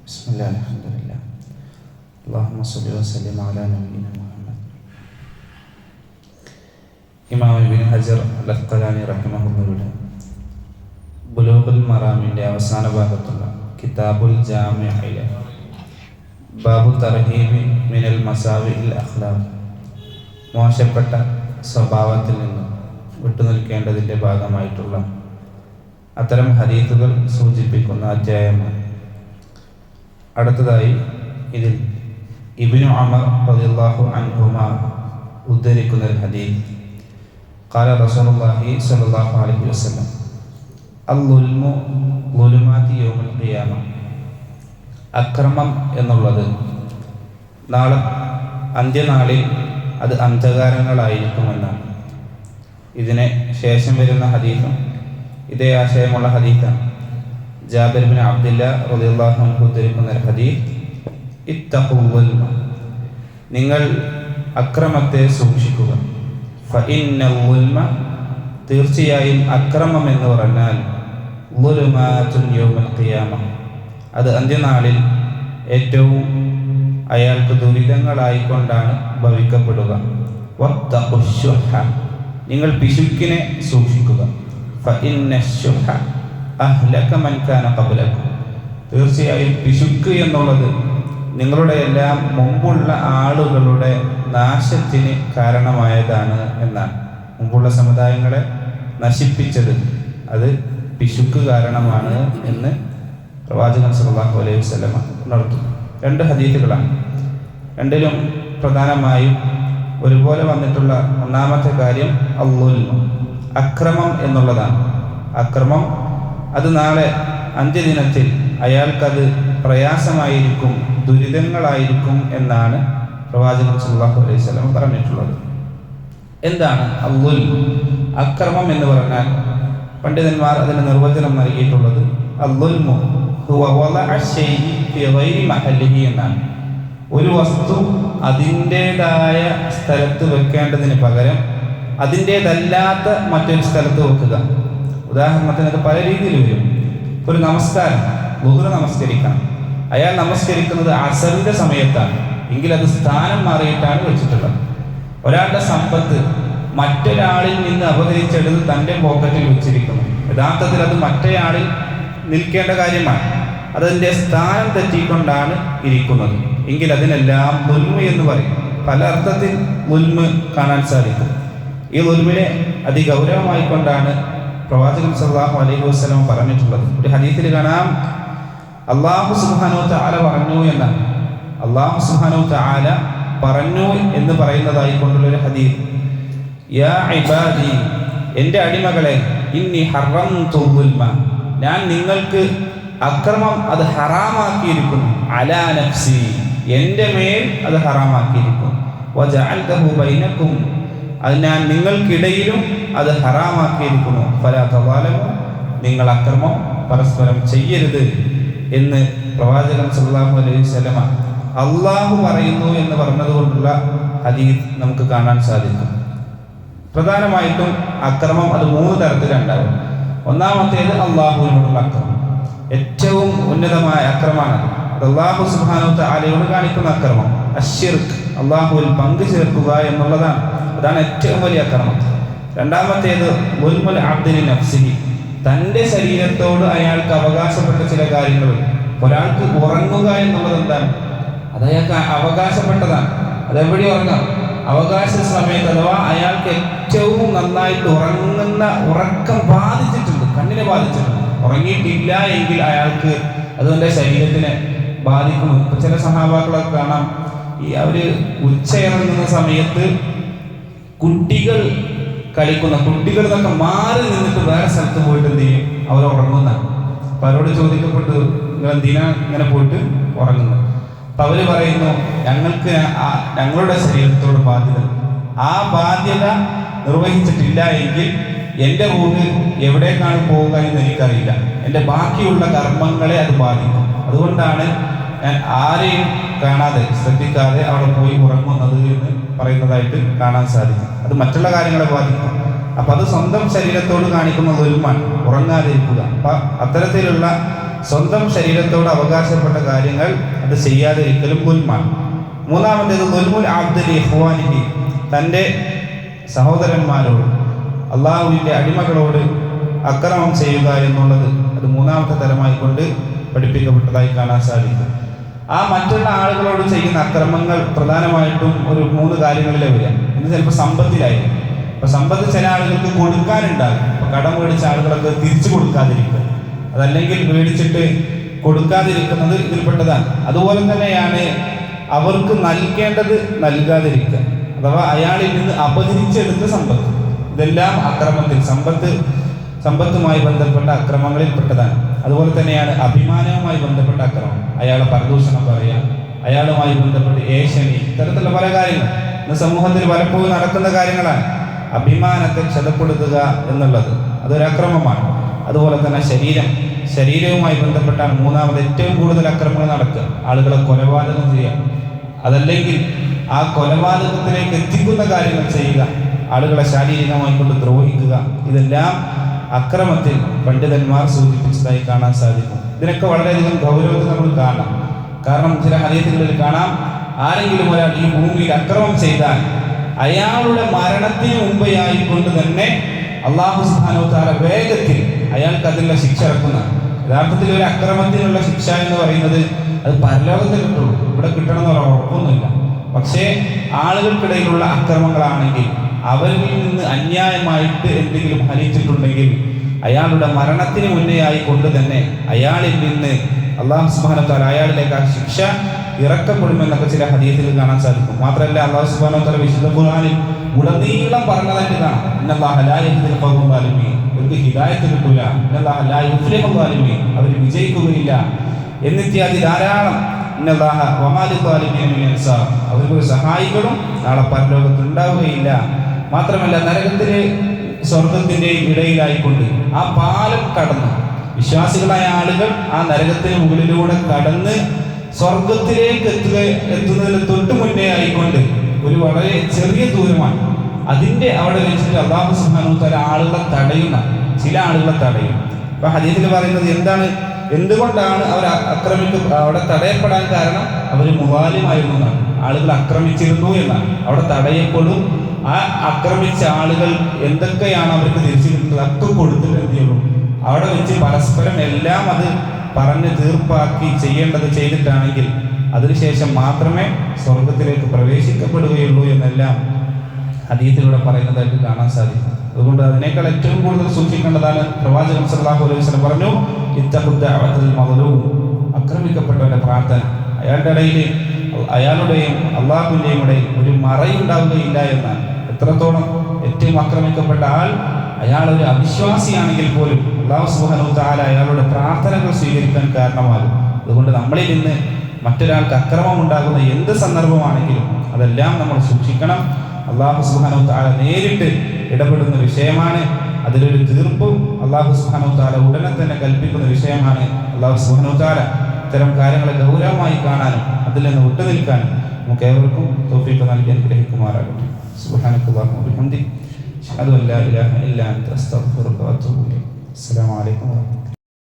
ബിസ്മില്ലാഹിർ അൽഹംദുലില്ലാഹ് അല്ലാഹുമ്മ സ്വല്ലി വസല്ലിം അലാ നബിയിനാ മുഹമ്മദ്. ഇമാം ഇബ്നു ഹജർ അൽ-അസ്ഖലാനി റഹിമഹുല്ലാഹുവിന്റെ ബുലൂഗുൽ മറാമിന്റെ അവസാന ഭാഗത്തുള്ള കിതാബുൽ ജാമിഇലെ ബാബു തർഹീബി മിനൽ മസാവിഇൽ അഖ്ലാഖ്, മോശപ്പെട്ട സ്വഭാവത്തിൽ നിന്ന് വിട്ടുനിൽക്കേണ്ടതിൻ്റെ ഭാഗമായിട്ടുള്ള അത്തരം ഹദീസുകൾ സൂചിപ്പിക്കുന്ന അധ്യായമാണ്. അടുത്തതായി ഇതിൽ ഇബ്നു ഉമർ റളിയല്ലാഹു അൻഹുമാ ഉദ്ധരിക്കുന്ന ഒരു ഹദീസ്, ഖാല റസൂലുള്ളാഹി സ്വല്ലല്ലാഹു അലൈഹി വസല്ലം അൽ-ളുൽമു ളുലുമാതി യൗമുൽ ഖിയാമ, അക്രമം എന്നുള്ളത് നാളെ അന്ത്യനാളിൽ അത് അന്ധകാരങ്ങളായിരിക്കുമെന്നാണ്. ഇതിന് ശേഷം വരുന്ന ഹദീസും ഇതേ ആശയമുള്ള ഹദീസാണ്. ജാബിർ ബിൻ അബ്ദുല്ലാ റളിയല്ലാഹു അൻഹു ഉദ്ധരിക്കുന്ന ഒരു ഹദീസ്, ഇത്തഖുൽ ളുൽമ, നിങ്ങൾ അക്രമത്തെ സൂക്ഷിക്കുക. ഫഇന്നൽ ളുൽമ, തീർച്ചയായും അക്രമം എന്ന് പറഞ്ഞാൽ ളുലുമാതുൻ യൗമുൽ ഖിയാമ, അത് അന്ത്യനാളിൽ ഏറ്റവും അയാൾക്ക് ദുരിതങ്ങളായിക്കൊണ്ടാണ് ഭവിക്കപ്പെടുക. വത്തഖുശ്ശുഹ, നിങ്ങൾ പിശുക്കിനെ സൂക്ഷിക്കുക. ഫഇന്നശ്ശുഹ അഹ്ലക മൻ കാന ഖബ്ലകും, തീർച്ചയായും പിശുക്ക് എന്നുള്ളത് നിങ്ങളുടെ എല്ലാം മുമ്പുള്ള ആളുകളുടെ നാശത്തിന് കാരണമായതാണ് എന്നാണ്. മുമ്പുള്ള സമുദായങ്ങളെ നശിപ്പിച്ചത് അത് പിശുക്ക് കാരണമാണ് എന്ന് പ്രവാചകൻ സല്ലല്ലാഹു അലൈഹി വസല്ലം ഉണർത്തുന്നു. രണ്ട് ഹദീസുകളാണ്. രണ്ടിലും പ്രധാനമായും ഒരുപോലെ വന്നിട്ടുള്ള ഒന്നാമത്തെ കാര്യം അൽ-ളുൽമ, അക്രമം എന്നുള്ളതാണ്. അക്രമം അത് നാളെ അന്ത്യദിനത്തിൽ അയാൾക്കത് പ്രയാസമായിരിക്കും, ദുരിതങ്ങളായിരിക്കും എന്നാണ് പ്രവാചകൻ സല്ലല്ലാഹു അലൈഹി വസല്ലം പറഞ്ഞിട്ടുള്ളത്. എന്താണ് അൽ-ളുൽമ? അക്രമം എന്ന് പറഞ്ഞാൽ പണ്ഡിതന്മാർ അതിന് നിർവചനം നൽകിയിട്ടുള്ളത് അൽ-ളുൽമു ഹുവ വളഅ ശൈഇ ഫി ഗൈരി മഹല്ലിഹി എന്നാണ്. ഒരു വസ്തു അതിൻ്റേതായ സ്ഥലത്ത് വെക്കേണ്ടതിന് പകരം അതിൻ്റേതല്ലാത്ത മറ്റൊരു സ്ഥലത്ത് വെക്കുക. ഉദാഹരണത്തിന് അത് പല രീതിയിൽ വരും. ഒരു നമസ്കാരം, ളുഹ്ർ നമസ്കരിക്കണം, അയാൾ നമസ്കരിക്കുന്നത് അസറിന്റെ സമയത്താണ്, എങ്കിൽ അത് സ്ഥാനം മാറിയിട്ടാണ് വെച്ചിട്ടുള്ളത്. ഒരാളുടെ സമ്പത്ത് മറ്റൊരാളിൽ നിന്ന് അപഹരിച്ചെടുത്ത് തൻ്റെ പോക്കറ്റിൽ വെച്ചിരിക്കുന്നു. യഥാർത്ഥത്തിൽ അത് മറ്റേയാളിൽ നിൽക്കേണ്ട കാര്യമാണ്, അതിൻ്റെ സ്ഥാനം തെറ്റിക്കൊണ്ടാണ് ഇരിക്കുന്നത്, എങ്കിൽ അതിനെല്ലാം ളുൽമ എന്ന് പറയും. പല അർത്ഥത്തിൽ ളുൽമ കാണാൻ സാധിക്കും. ഈ ളുൽമിനെ അതിഗൗരവമായിക്കൊണ്ടാണ് പ്രവാചകൻ സല്ലല്ലാഹു അലൈഹി വസല്ലം പറഞ്ഞിട്ടുള്ളത്. ഒരു ഹദീസിൽ കാണാം, അല്ലാഹു സുബ്ഹാനഹു വ തആല പറഞ്ഞു എന്നാണ്. അല്ലാഹു സുബ്ഹാനഹു വ തആല പറഞ്ഞു എന്ന് പറയുന്നതായി കൊണ്ടുള്ളൊരു ഹദീസ്, യാ ഇബാദി, എൻ്റെ അടിമകളെ, ഇന്നി ഹറംതു ളുൽമ, ഞാൻ നിങ്ങൾക്ക് അക്രമം അത് ഹറാമാക്കിയിരിക്കുന്നു. അലാ നഫ്സി, എൻ്റെ മേൽ അത് ഹറാമാക്കിയിരിക്കുന്നു. വജഅൽതഹു ബൈനക്കും, അത് ഞാൻ നിങ്ങൾക്കിടയിലും അത് ഹറാമാക്കിയിരിക്കുന്നു. ഫലാ തവാലമു, നിങ്ങൾ അക്രമം പരസ്പരം ചെയ്യരുത് എന്ന് പ്രവാചകൻ സല്ലല്ലാഹു അലൈഹി വസല്ലം അള്ളാഹു പറയുന്നു എന്ന് പറഞ്ഞതുകൊണ്ടുള്ള ഹദീസ് നമുക്ക് കാണാൻ സാധിക്കും. പ്രധാനമായിട്ടും അക്രമം അത് മൂന്ന് തരത്തിലുണ്ടാവും. ഒന്നാമത്തേത് അള്ളാഹുവിനോടുള്ള അക്രമം, ഏറ്റവും ഉന്നതമായ അക്രമമാണ്. അത് അല്ലാഹു സുബ്ഹാനഹു വ തആലയോട് കാണിക്കുന്ന അക്രമം. അശ്ശിർക്ക്, അള്ളാഹുവിൽ പങ്കു ചേർക്കുക എന്നുള്ളതാണ്. അതാണ് ഏറ്റവും വലിയ അക്രമം. രണ്ടാമത്തേത് ളുൽമുൽ അബ്ദി നഫ്സിഹി, തൻ്റെ ശരീരത്തോട് അയാൾക്ക് അവകാശപ്പെട്ട ചില കാര്യങ്ങൾ. ഒരാൾക്ക് ഉറങ്ങുക എന്നുള്ളത് എന്താണ്? അത് അയാൾക്ക് അവകാശപ്പെട്ടതാണ്. അതെവിടെ ഉറങ്ങാം? അവകാശ സമയത്ത്, അഥവാ അയാൾക്ക് ഏറ്റവും നന്നായിട്ട് ഉറങ്ങുന്ന ഉറക്കം ബാധിച്ചിട്ടുണ്ട്, കണ്ണിനെ ബാധിച്ചിട്ടുണ്ട്. ഉറങ്ങിയിട്ടില്ല എങ്കിൽ അയാൾക്ക് അതുകൊണ്ട് ശരീരത്തിനെ ബാധിക്കുന്നു. ഇപ്പം ചില സഹാബാക്കളൊക്കെ കാണാം, ഈ അവർ ഉച്ചയിറങ്ങുന്ന സമയത്ത് കുട്ടികൾ കളിക്കുന്ന കുട്ടികൾ എന്നൊക്കെ മാറി നിന്നിട്ട് വേറെ സ്ഥലത്ത് പോയിട്ട് എന്ത് ചെയ്യും? അവർ ഉറങ്ങുന്ന. അപ്പം അവരോട് ചോദിക്കപ്പെട്ടു, നിങ്ങൾ എന്തിനാ ഇങ്ങനെ പോയിട്ട് ഉറങ്ങുന്നത്? അപ്പം അവർ പറയുന്നു, ഞങ്ങൾക്ക് ഞങ്ങളുടെ ശരീരത്തോട് ബാധ്യത, ആ ബാധ്യത നിർവഹിച്ചിട്ടില്ല എങ്കിൽ എൻ്റെ റൂഹ് എവിടേക്കാണ് പോവുക എന്ന് എനിക്കറിയില്ല, എൻ്റെ ബാക്കിയുള്ള കർമ്മങ്ങളെ അത് ബാധിക്കും. അതുകൊണ്ടാണ് ഞാൻ ആരെയും കാണാതെ ശ്രദ്ധിക്കാതെ അവിടെ പോയി ഉറങ്ങുന്നത് എന്ന് പറയുന്നതായിട്ട് കാണാൻ സാധിക്കും. അത് മറ്റുള്ള കാര്യങ്ങളെ ബാധിക്കും. അപ്പം അത് സ്വന്തം ശരീരത്തോട് കാണിക്കുന്ന ളുൽമാണ്, ഉറങ്ങാതിരിക്കുക. അപ്പം അത്തരത്തിലുള്ള സ്വന്തം ശരീരത്തോട് അവകാശപ്പെട്ട കാര്യങ്ങൾ അത് ചെയ്യാതിരിക്കലും ഗുൽമാണ്. മൂന്നാമത്തേത് ദുൽമുൽ അബ്ദി ഇഖ്വാനിഹി, തൻ്റെ സഹോദരന്മാരോട്, അള്ളാഹുവിൻ്റെ അടിമകളോട് അക്രമം ചെയ്യുക എന്നുള്ളത് അത് മൂന്നാമത്തെ തരമായി കൊണ്ട് പഠിപ്പിക്കപ്പെട്ടതായി കാണാൻ സാധിക്കും. ആ മറ്റുള്ള ആളുകളോട് ചെയ്യുന്ന അക്രമങ്ങൾ പ്രധാനമായിട്ടും ഒരു 3 കാര്യങ്ങളിലേ വരിക. ഇന്ന് ചിലപ്പോൾ സമ്പത്തിലായിരിക്കും. അപ്പോൾ സമ്പത്ത് ചില ആളുകൾക്ക് കൊടുക്കാനുണ്ടാകും. അപ്പോൾ കടം മേടിച്ച ആളുകളൊക്കെ തിരിച്ചു കൊടുക്കാതിരിക്കുക, അതല്ലെങ്കിൽ മേടിച്ചിട്ട് കൊടുക്കാതിരിക്കുന്നത് ഇതിൽപ്പെട്ടതാണ്. അതുപോലെ തന്നെയാണ് അവർക്ക് നൽകേണ്ടത് നൽകാതിരിക്കുക, അഥവാ അയാളിൽ നിന്ന് അപഹരിച്ചെടുത്ത സമ്പത്ത്. ഇതെല്ലാം അക്രമത്തിൽ സമ്പത്തുമായി ബന്ധപ്പെട്ട അക്രമങ്ങളിൽ പെട്ടതാണ്. അതുപോലെ തന്നെയാണ് അഭിമാനവുമായി ബന്ധപ്പെട്ട അക്രമം. അയാളെ പരദൂഷണം പറയാം, അയാളുമായി ബന്ധപ്പെട്ട് ഏഷണി, ഇത്തരത്തിലുള്ള പല കാര്യങ്ങൾ ഇന്ന് സമൂഹത്തിൽ പലപ്പോഴും നടക്കുന്ന കാര്യങ്ങളാണ്. അഭിമാനത്തെ ക്ഷതപ്പെടുത്തുക എന്നുള്ളത് അതൊരക്രമമാണ്. അതുപോലെ തന്നെ ശരീരവുമായി ബന്ധപ്പെട്ടാണ് മൂന്നാമത് ഏറ്റവും കൂടുതൽ അക്രമങ്ങൾ നടക്കുക. ആളുകളെ കൊലപാതകം ചെയ്യുക, അതല്ലെങ്കിൽ ആ കൊലപാതകത്തിലേക്ക് എത്തിക്കുന്ന കാര്യങ്ങൾ ചെയ്യുക, ആളുകളെ ശാരീരികമായി കൊണ്ട് ദ്രോഹിക്കുക, ഇതെല്ലാം അക്രമത്തിൽ പണ്ഡിതന്മാർ സൂചിപ്പിച്ചതായി കാണാൻ സാധിക്കും. ഇതിനൊക്കെ വളരെയധികം ഗൗരവത്തിൽ നമ്മൾ കാണാം. കാരണം ചില ഹദീസുകളിൽ കാണാം, ആരെങ്കിലും ഒരാൾ ഈ ഭൂമിയിൽ അക്രമം ചെയ്താൽ അയാളുടെ മരണത്തിന് മുമ്പെയായിക്കൊണ്ട് തന്നെ അല്ലാഹു സുബ്ഹാനഹു വ തആല വേഗത്തിൽ അയാൾക്ക് അതിനുള്ള ശിക്ഷ ഇറക്കുന്നതാണ്. യഥാർത്ഥത്തിൽ ഒരു അക്രമത്തിനുള്ള ശിക്ഷ എന്ന് പറയുന്നത് അത് പരലോകത്തിൽ കിട്ടുള്ളൂ, ഇവിടെ കിട്ടണമെന്നുള്ള ഉറപ്പൊന്നുമില്ല. പക്ഷേ ആളുകൾക്കിടയിലുള്ള അക്രമങ്ങളാണെങ്കിൽ അവരിൽ നിന്ന് അന്യായമായിട്ട് എന്തെങ്കിലും ഹനിച്ചിട്ടുണ്ടെങ്കിൽ അയാളുടെ മരണത്തിന് മുന്നേ ആയിക്കൊണ്ട് തന്നെ അയാളിൽ നിന്ന് അല്ലാഹു സുബ്ഹാനഹു വ തആല അയാളിലേക്ക് ആ ശിക്ഷ ഇറക്കപ്പെടുമെന്നൊക്കെ ചില ഹദീസിൽ കാണാൻ സാധിക്കും. മാത്രമല്ല അല്ലാഹു സുബ്ഹാനഹു വ തആല വിശുദ്ധ ഖുർആനിൽ ഉടനീളം പറഞ്ഞതായിട്ട് കാണാം, ഇന്നല്ലാഹ ലാ യഹ്ദിൽ ഖൗമൽ ളാലിമീൻ, അവർക്ക് ഹിദായത്ത് കിട്ടൂല, ഇന്നല്ലാഹ ലാ യുഫ്ലിഹുൽ ളാലിമീൻ, അവർ വിജയിക്കുകയില്ല എന്നിത്യാദി ധാരാളം. ഇന്നല്ലാഹ വമാ ലിദ്ദാലിമീന മിൻ അൻസാർ, അവർക്ക് സഹായികളും നാളെ പരലോകത്ത് ഉണ്ടാവുകയില്ല. മാത്രമല്ല നരകത്തിലെ സ്വർഗത്തിൻ്റെയും ഇടയിലായിക്കൊണ്ട് ആ പാലം കടന്ന് വിശ്വാസികളായ ആളുകൾ ആ നരകത്തിന് മുകളിലൂടെ കടന്ന് സ്വർഗത്തിലേക്ക് എത്തുന്നതിന് തൊട്ട് മുന്നേ ആയിക്കൊണ്ട് ഒരു വളരെ ചെറിയ ദൂരമാണ്. അതിൻ്റെ അവിടെ വെച്ചിട്ട് അല്ലാഹു സുബ്ഹാനഹു വ തആല ആളുകളെ തടയുന്ന ചില ആളുകളെ തടയും. അപ്പൊ ഹദീസിൽ പറയുന്നത് എന്തുകൊണ്ടാണ് അവർ അവിടെ തടയപ്പെടാൻ കാരണം? അവർ മുവാലിമായിരുന്നു എന്നാണ്, ആളുകൾ ആക്രമിച്ചിരുന്നു എന്നാണ്. അവിടെ തടയപ്പെടും. ആ ആക്രമിച്ച ആളുകൾ എന്തൊക്കെയാണ് അവർക്ക് തിരിച്ചു കിട്ടുന്നത് ഒക്കെ കൊടുത്തിട്ട് എന്ത് ചെയ്യുള്ളൂ, അവിടെ വെച്ച് പരസ്പരം എല്ലാം അത് പറഞ്ഞ് തീർപ്പാക്കി ചെയ്യേണ്ടത് ചെയ്തിട്ടാണെങ്കിൽ അതിനുശേഷം മാത്രമേ സ്വർഗത്തിലേക്ക് പ്രവേശിക്കപ്പെടുകയുള്ളൂ എന്നെല്ലാം ഹദീസിലൂടെ പറയുന്നതായിട്ട് കാണാൻ സാധിക്കും. അതുകൊണ്ട് അതിനേക്കാൾ ഏറ്റവും കൂടുതൽ സൂക്ഷിക്കേണ്ടതാണ് പ്രവാചകൻ സല്ലല്ലാഹു അലൈഹി വസല്ലം പറഞ്ഞു, ഇത്തഖുദ് ദഅവത്തുൽ മദ്ലൂം, ആക്രമിക്കപ്പെട്ടവന്റെ പ്രാർത്ഥന. അയാളുടെയും അള്ളാഹുവിൻ്റെയും ഇടയിൽ ഒരു മറയുണ്ടാവുകയില്ല എന്നാണ്. എത്രത്തോളം ഏറ്റവും ആക്രമിക്കപ്പെട്ട ആൾ അയാളൊരു അവിശ്വാസിയാണെങ്കിൽ പോലും അല്ലാഹു സുബ്ഹാനഹു വ തആല അയാളുടെ പ്രാർത്ഥനകൾ സ്വീകരിക്കാൻ കാരണമാകും. അതുകൊണ്ട് നമ്മളിൽ നിന്ന് മറ്റൊരാൾക്ക് അക്രമം ഉണ്ടാകുന്ന എന്ത് സന്ദർഭമാണെങ്കിലും അതെല്ലാം നമ്മൾ സൂക്ഷിക്കണം. അല്ലാഹു സുബ്ഹാനഹു വ തആല നേരിട്ട് ഇടപെടുന്ന വിഷയമാണ്. അതിലൊരു തീർപ്പും അല്ലാഹു സുബ്ഹാനഹു വ തആല ഉടനെ തന്നെ കൽപ്പിക്കുന്ന വിഷയമാണ്. അല്ലാഹു സുബ്ഹാനഹു വ തആല ഇത്തരം കാര്യങ്ങളെ ഗൗരവമായി കാണാനും അതിൽ നിന്ന് വിട്ടുനിൽക്കാനും നമുക്ക് ഏവർക്കും തൗഫീഖ് നൽകി അനുഗ്രഹിക്കുമാറാകട്ടെ. സുബ്ഹാനക്കല്ലാഹുമ്മ വബിഹംദിക അശ്ഹദു അൻ ലാ ഇലാഹ ഇല്ലാ അൻത അസ്തഗ്ഫിറുക വ അത്തൂബു ഇലൈക്. അസ്സലാമു അലൈക്കും.